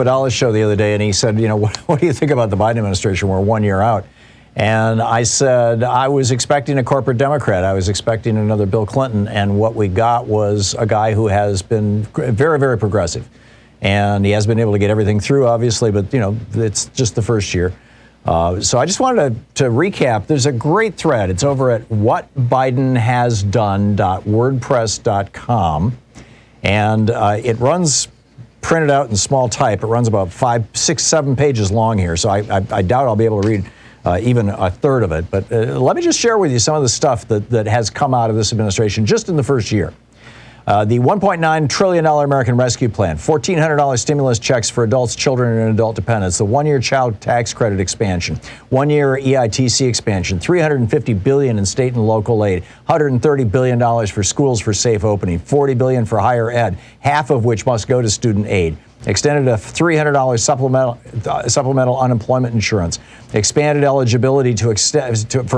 Dallas show the other day, and he said, what do you think about the Biden administration? We're 1 year out. And I said, I was expecting a corporate Democrat. I was expecting another Bill Clinton. And what we got was a guy who has been very, very progressive. And he has been able to get everything through, obviously, but, it's just the first year. So I just wanted to recap. There's a great thread. It's over at whatbidenhasdone.wordpress.com. And it runs printed out in small type. It runs about 5, 6, 7 pages long here. So I doubt I'll be able to read even a third of it. But let me just share with you some of the stuff that has come out of this administration just in the first year. The $1.9 trillion American Rescue Plan, $1,400 stimulus checks for adults, children, and adult dependents, the one-year child tax credit expansion, one-year EITC expansion, $350 billion in state and local aid, $130 billion for schools for safe opening, $40 billion for higher ed, half of which must go to student aid. Extended a $300 supplemental unemployment insurance. Expanded eligibility for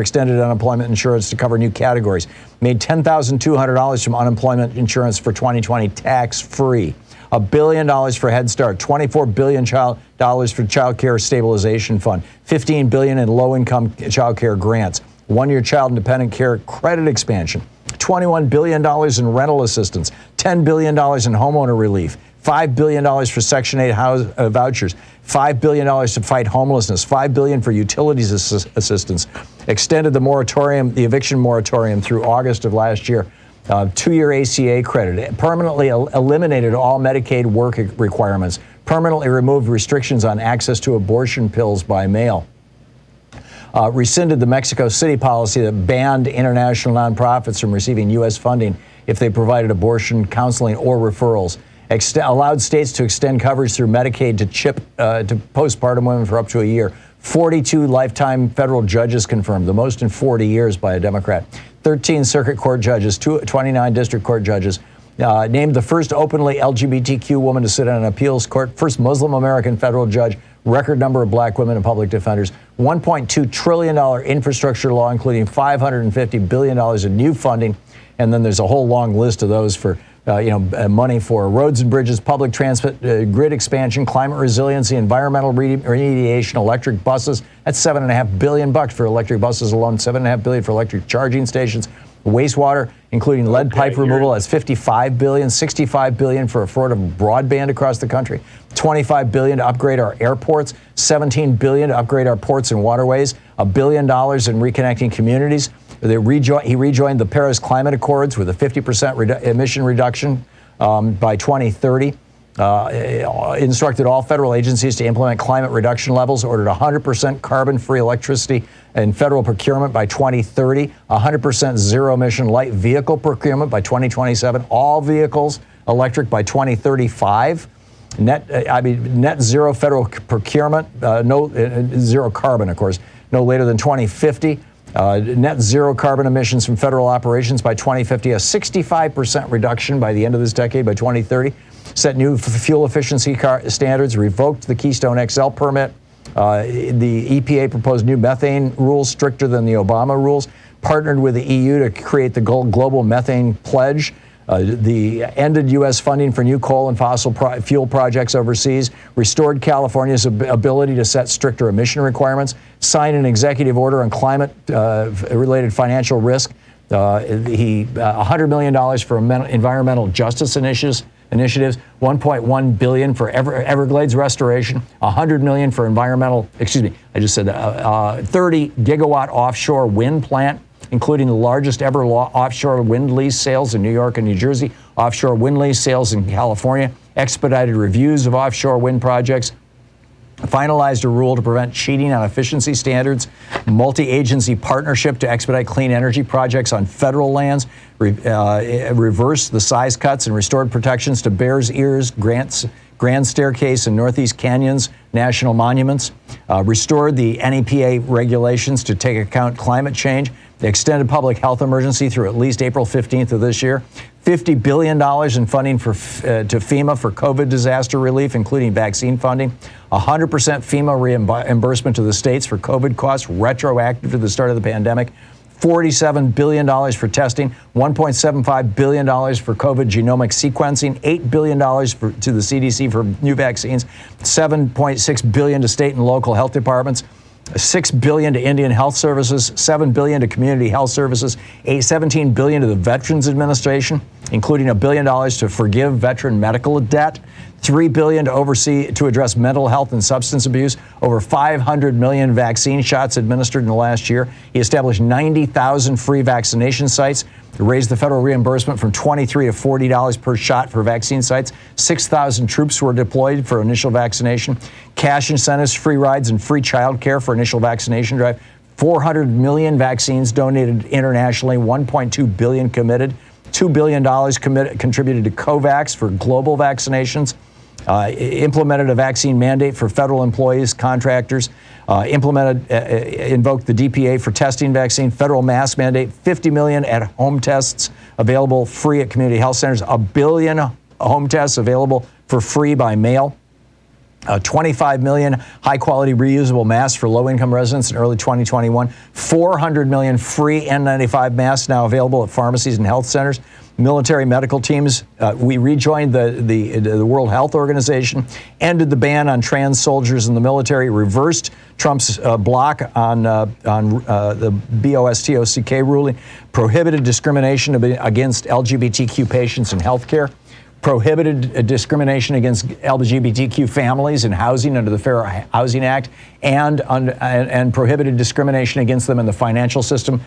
extended unemployment insurance to cover new categories. Made $10,200 from unemployment insurance for 2020 tax-free. $1 billion for Head Start. $24 billion for Child Care Stabilization Fund. $15 billion in low-income child care grants. One-year child and dependent care credit expansion. $21 billion in rental assistance. $10 billion in homeowner relief. $5 billion for Section 8 vouchers, $5 billion to fight homelessness, $5 billion for utilities assistance, extended the eviction moratorium through August of last year, 2-year ACA credit, permanently eliminated all Medicaid work requirements, permanently removed restrictions on access to abortion pills by mail, rescinded the Mexico City policy that banned international nonprofits from receiving U.S. funding if they provided abortion counseling or referrals, allowed states to extend coverage through Medicaid to postpartum women for up to a year. 42 lifetime federal judges confirmed, the most in 40 years by a Democrat. 13 circuit court judges, 29 district court judges. Named the first openly LGBTQ woman to sit on an appeals court, first Muslim American federal judge, record number of black women and public defenders. $1.2 trillion infrastructure law, including $550 billion in new funding. And then there's a whole long list of those for money for roads and bridges, public transit, grid expansion, climate resiliency, environmental remediation, electric buses. That's $7.5 billion for electric buses alone, $7.5 billion for electric charging stations, wastewater, including lead pipe removal. That's $55 billion, $65 billion for affordable broadband across the country, $25 billion to upgrade our airports, $17 billion to upgrade our ports and waterways, $1 billion in reconnecting communities. He rejoined the Paris Climate Accords with a 50% emission reduction by 2030, instructed all federal agencies to implement climate reduction levels, ordered 100% carbon-free electricity in federal procurement by 2030, 100% zero-emission light vehicle procurement by 2027, all vehicles electric by 2035, net zero federal procurement, zero carbon, of course, no later than 2050. Net zero carbon emissions from federal operations by 2050, a 65% reduction by the end of this decade, by 2030. Set new fuel efficiency standards, revoked the Keystone XL permit. The EPA proposed new methane rules stricter than the Obama rules. Partnered with the EU to create the global methane pledge. The ended U.S. funding for new coal and fossil fuel projects overseas, restored California's ability to set stricter emission requirements, signed an executive order on climate-related financial risk, $100 million for environmental justice initiatives, $1.1 billion for Everglades restoration, $100 million for 30 gigawatt offshore wind plant, including the largest ever offshore wind lease sales in New York and New Jersey, offshore wind lease sales in California, expedited reviews of offshore wind projects, finalized a rule to prevent cheating on efficiency standards, multi-agency partnership to expedite clean energy projects on federal lands, reversed the size cuts and restored protections to Bears Ears, Grand Staircase, and Northeast Canyons national monuments, restored the NEPA regulations to take account climate change, extended public health emergency through at least April 15th of this year, $50 billion in funding to FEMA for COVID disaster relief, including vaccine funding, 100% FEMA reimbursement to the states for COVID costs, retroactive to the start of the pandemic, $47 billion for testing, $1.75 billion for COVID genomic sequencing, $8 billion to the CDC for new vaccines, $7.6 billion to state and local health departments, $6 billion to Indian Health Services, $7 billion to Community Health Services, $17 billion to the Veterans Administration, including $1 billion to forgive veteran medical debt, $3 billion to address mental health and substance abuse, over 500 million vaccine shots administered in the last year. He established 90,000 free vaccination sites, raised the federal reimbursement from $23 to $40 per shot for vaccine sites. 6,000 troops were deployed for initial vaccination. Cash incentives, free rides, and free child care for initial vaccination drive. 400 million vaccines donated internationally, 1.2 billion committed. $2 billion contributed to COVAX for global vaccinations. Implemented a vaccine mandate for federal employees, contractors, invoked the DPA for testing vaccine, federal mask mandate, 50 million at-home tests available free at community health centers, 1 billion home tests available for free by mail, 25 million high-quality reusable masks for low-income residents in early 2021, 400 million free N95 masks now available at pharmacies and health centers. Military medical teams, we rejoined the World Health Organization, ended the ban on trans soldiers in the military, reversed Trump's block on the BOSTOCK ruling, prohibited discrimination against LGBTQ patients in healthcare, prohibited discrimination against LGBTQ families in housing under the Fair Housing Act, and prohibited discrimination against them in the financial system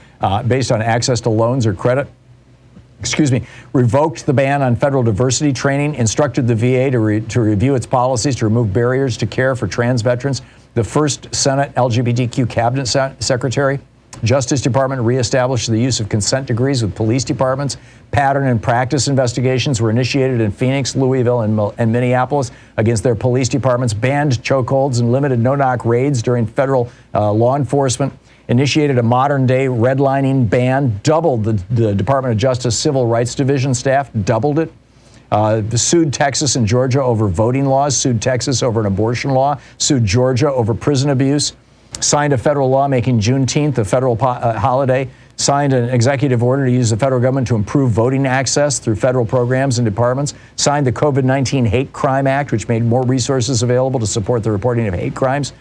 based on access to loans or credit. Revoked the ban on federal diversity training, instructed the VA to review its policies to remove barriers to care for trans veterans. The first Senate LGBTQ cabinet secretary. Justice Department reestablished the use of consent decrees with police departments. Pattern and practice investigations were initiated in Phoenix, Louisville, and Minneapolis against their police departments. Banned chokeholds and limited no-knock raids during federal law enforcement. Initiated a modern-day redlining ban, doubled the Department of Justice Civil Rights Division staff, doubled it. Sued Texas and Georgia over voting laws, sued Texas over an abortion law, sued Georgia over prison abuse, signed a federal law making Juneteenth a federal holiday, signed an executive order to use the federal government to improve voting access through federal programs and departments, signed the COVID-19 Hate Crime Act, which made more resources available to support the reporting of hate crimes.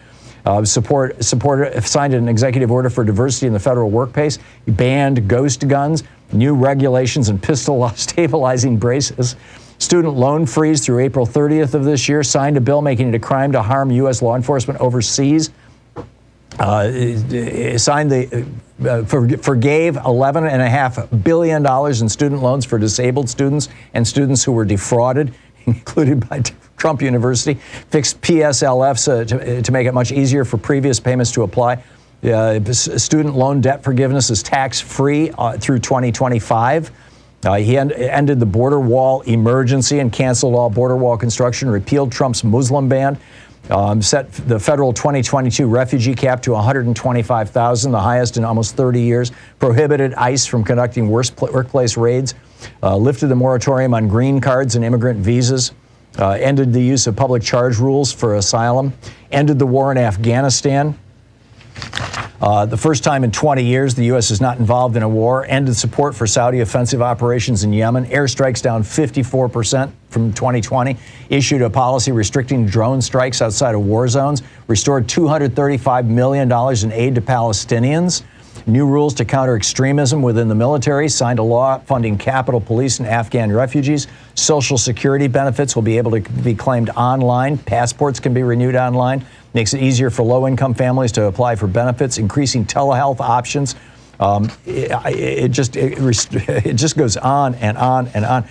Signed an executive order for diversity in the federal workplace, banned ghost guns, new regulations and pistol stabilizing braces, student loan freeze through April 30th of this year, signed a bill making it a crime to harm U.S. law enforcement overseas, forgave $11.5 billion in student loans for disabled students and students who were defrauded, included by Trump University, fixed PSLFs to make it much easier for previous payments to apply. Student loan debt forgiveness is tax-free through 2025. He ended the border wall emergency and canceled all border wall construction, repealed Trump's Muslim ban, set the federal 2022 refugee cap to 125,000, the highest in almost 30 years, prohibited ICE from conducting workplace raids, lifted the moratorium on green cards and immigrant visas, ended the use of public charge rules for asylum, ended the war in Afghanistan. The first time in 20 years the U.S. is not involved in a war, ended support for Saudi offensive operations in Yemen, airstrikes down 54% from 2020, issued a policy restricting drone strikes outside of war zones, restored $235 million in aid to Palestinians, new rules to counter extremism within the military, signed a law funding Capitol Police and Afghan refugees. Social Security benefits will be able to be claimed online. Passports can be renewed online. Makes it easier for low-income families to apply for benefits, increasing telehealth options. It just goes on and on and on.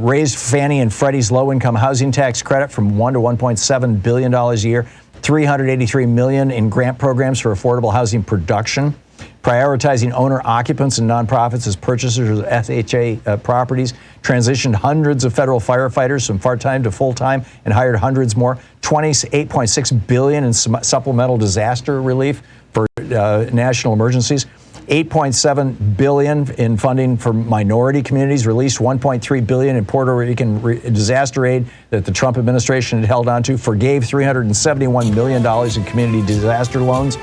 Raised Fannie and Freddie's low-income housing tax credit from $1 to $1.7 billion a year. $383 million in grant programs for affordable housing production. Prioritizing owner-occupants and nonprofits as purchasers of FHA properties, transitioned hundreds of federal firefighters from part-time to full-time and hired hundreds more, $28.6 billion in supplemental disaster relief for national emergencies, $8.7 billion in funding for minority communities, released $1.3 billion in Puerto Rican disaster aid that the Trump administration had held onto, forgave $371 million in community disaster loans,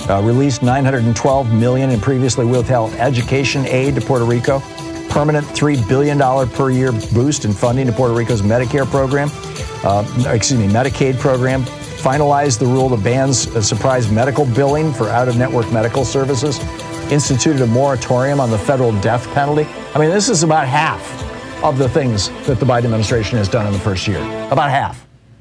released $912 million in previously withheld education aid to Puerto Rico, permanent $3 billion per year boost in funding to Puerto Rico's Medicare program, Medicaid program, finalized the rule that bans surprise medical billing for out-of-network medical services, instituted a moratorium on the federal death penalty. I mean, this is about half of the things that the Biden administration has done in the first year. About half.